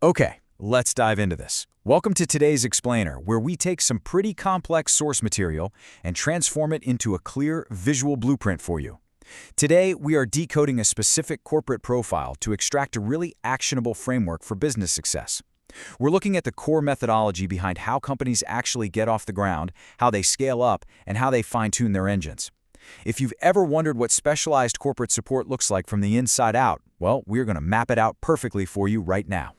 Okay, let's dive into this. Welcome to today's Explainer, where we take some pretty complex source material and transform it into a clear, visual blueprint for you. Today, we are decoding a specific corporate profile to extract a really actionable framework for business success. We're looking at the core methodology behind how companies actually get off the ground, how they scale up, and how they fine-tune their engines. If you've ever wondered what specialized corporate support looks like from the inside out, well, we're going to map it out perfectly for you right now.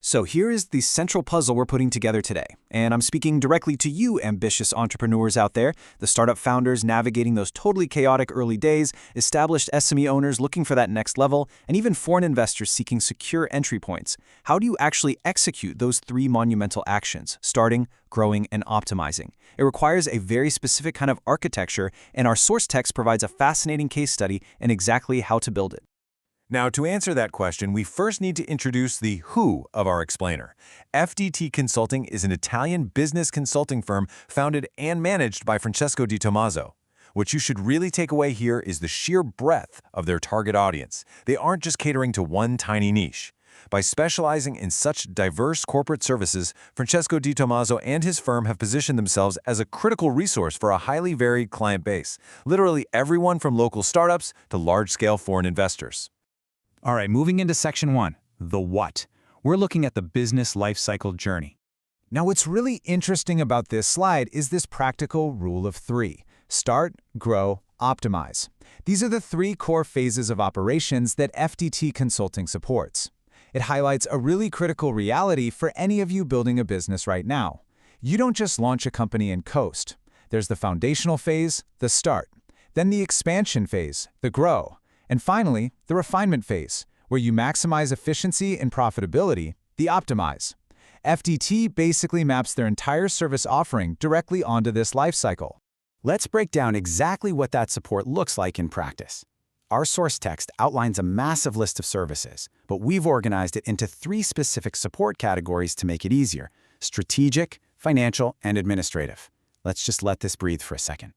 So here is the central puzzle we're putting together today, and I'm speaking directly to you ambitious entrepreneurs out there, the startup founders navigating those totally chaotic early days, established SME owners looking for that next level, and even foreign investors seeking secure entry points. How do you actually execute those three monumental actions: starting, growing, and optimizing? It requires a very specific kind of architecture, and our source text provides a fascinating case study in exactly how to build it. Now, to answer that question, we first need to introduce the who of our explainer. F.D.T. Consulting is an Italian business consulting firm founded and managed by Francesco Di Tommaso. What you should really take away here is the sheer breadth of their target audience. They aren't just catering to one tiny niche. By specializing in such diverse corporate services, Francesco Di Tommaso and his firm have positioned themselves as a critical resource for a highly varied client base, literally everyone from local startups to large-scale foreign investors. All right, moving into section 1, the what. We're looking at the business lifecycle journey. Now, what's really interesting about this slide is this practical rule of 3. Start, grow, optimize. These are the 3 core phases of operations that F.D.T. Consulting supports. It highlights a really critical reality for any of you building a business right now. You don't just launch a company and coast. There's the foundational phase, the start. Then the expansion phase, the grow. And finally, the refinement phase, where you maximize efficiency and profitability, the optimize. F.D.T. basically maps their entire service offering directly onto this lifecycle. Let's break down exactly what that support looks like in practice. Our source text outlines a massive list of services, but we've organized it into 3 specific support categories to make it easier: strategic, financial, and administrative. Let's just let this breathe for a second.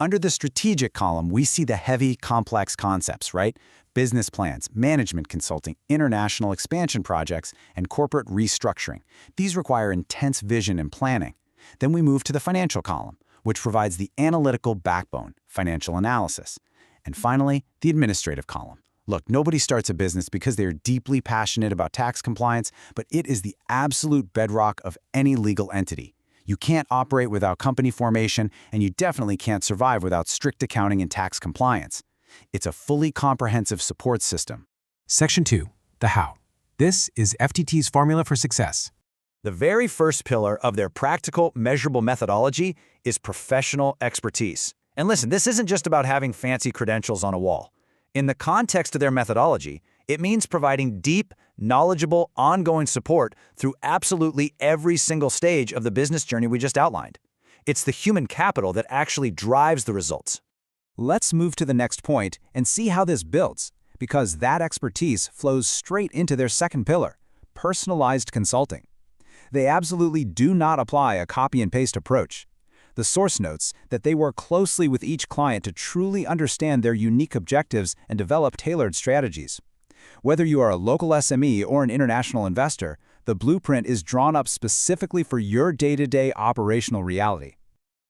Under the strategic column, we see the heavy, complex concepts, right? Business plans, management consulting, international expansion projects, and corporate restructuring. These require intense vision and planning. Then we move to the financial column, which provides the analytical backbone, financial analysis. And finally, the administrative column. Look, nobody starts a business because they are deeply passionate about tax compliance, but it is the absolute bedrock of any legal entity. You can't operate without company formation, and you definitely can't survive without strict accounting and tax compliance. It's a fully comprehensive support system. Section 2, the how. This is F.D.T.'s formula for success. The very first pillar of their practical, measurable methodology is professional expertise. And listen, this isn't just about having fancy credentials on a wall. In the context of their methodology, it means providing deep, knowledgeable, ongoing support through absolutely every single stage of the business journey we just outlined. It's the human capital that actually drives the results. Let's move to the next point and see how this builds, because that expertise flows straight into their second pillar, personalized consulting. They absolutely do not apply a copy and paste approach. The source notes that they work closely with each client to truly understand their unique objectives and develop tailored strategies. Whether you are a local SME or an international investor, the blueprint is drawn up specifically for your day-to-day operational reality.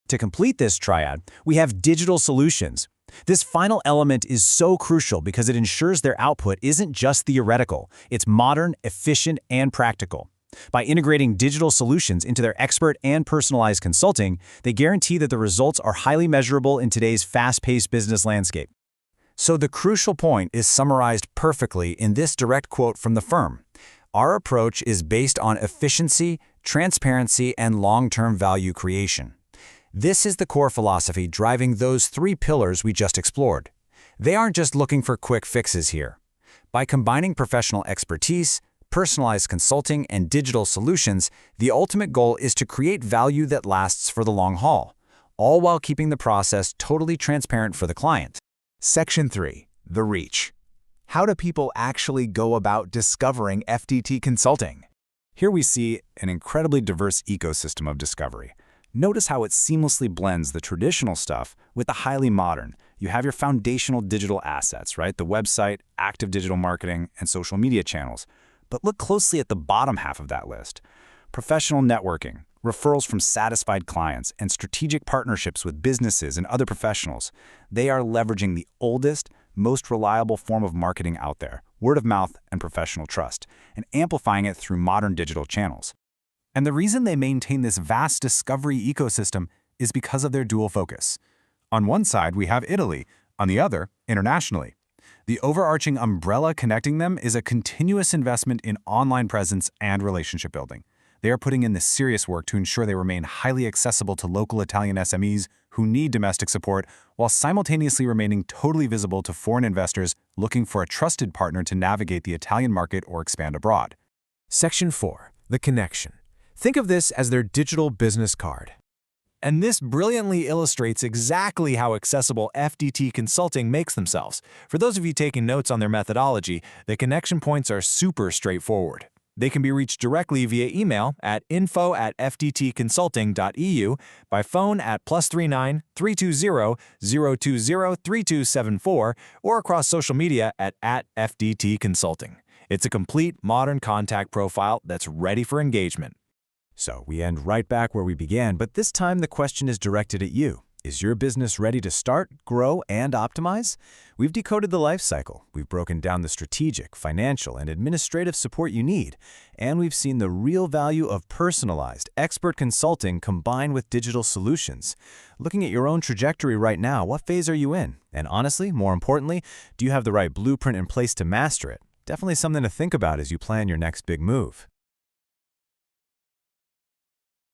To complete this triad, we have digital solutions. This final element is so crucial because it ensures their output isn't just theoretical, it's modern, efficient, and practical. By integrating digital solutions into their expert and personalized consulting, they guarantee that the results are highly measurable in today's fast-paced business landscape. So the crucial point is summarized perfectly in this direct quote from the firm. Our approach is based on efficiency, transparency, and long-term value creation. This is the core philosophy driving those 3 pillars we just explored. They aren't just looking for quick fixes here. By combining professional expertise, personalized consulting, and digital solutions, the ultimate goal is to create value that lasts for the long haul, all while keeping the process totally transparent for the client. Section 3, the reach. How do people actually go about discovering F.D.T. Consulting? Here we see an incredibly diverse ecosystem of discovery. Notice how it seamlessly blends the traditional stuff with the highly modern. You have your foundational digital assets, right? The website, active digital marketing, and social media channels. But look closely at the bottom half of that list. Professional networking, referrals from satisfied clients, and strategic partnerships with businesses and other professionals. They are leveraging the oldest, most reliable form of marketing out there, word of mouth and professional trust, and amplifying it through modern digital channels. And the reason they maintain this vast discovery ecosystem is because of their dual focus. On one side, we have Italy, on the other, internationally. The overarching umbrella connecting them is a continuous investment in online presence and relationship building. They are putting in the serious work to ensure they remain highly accessible to local Italian SMEs who need domestic support, while simultaneously remaining totally visible to foreign investors looking for a trusted partner to navigate the Italian market or expand abroad. Section 4. The connection. Think of this as their digital business card. And this brilliantly illustrates exactly how accessible F.D.T. Consulting makes themselves. For those of you taking notes on their methodology, the connection points are super straightforward. They can be reached directly via email at info@fdtconsulting.eu, by phone at +39 320 020 3274, or across social media at @FDT Consulting. It's a complete modern contact profile that's ready for engagement. So we end right back where we began, but this time the question is directed at you. Is your business ready to start, grow, and optimize? We've decoded the life cycle. We've broken down the strategic, financial, and administrative support you need. And we've seen the real value of personalized, expert consulting combined with digital solutions. Looking at your own trajectory right now, what phase are you in? And honestly, more importantly, do you have the right blueprint in place to master it? Definitely something to think about as you plan your next big move.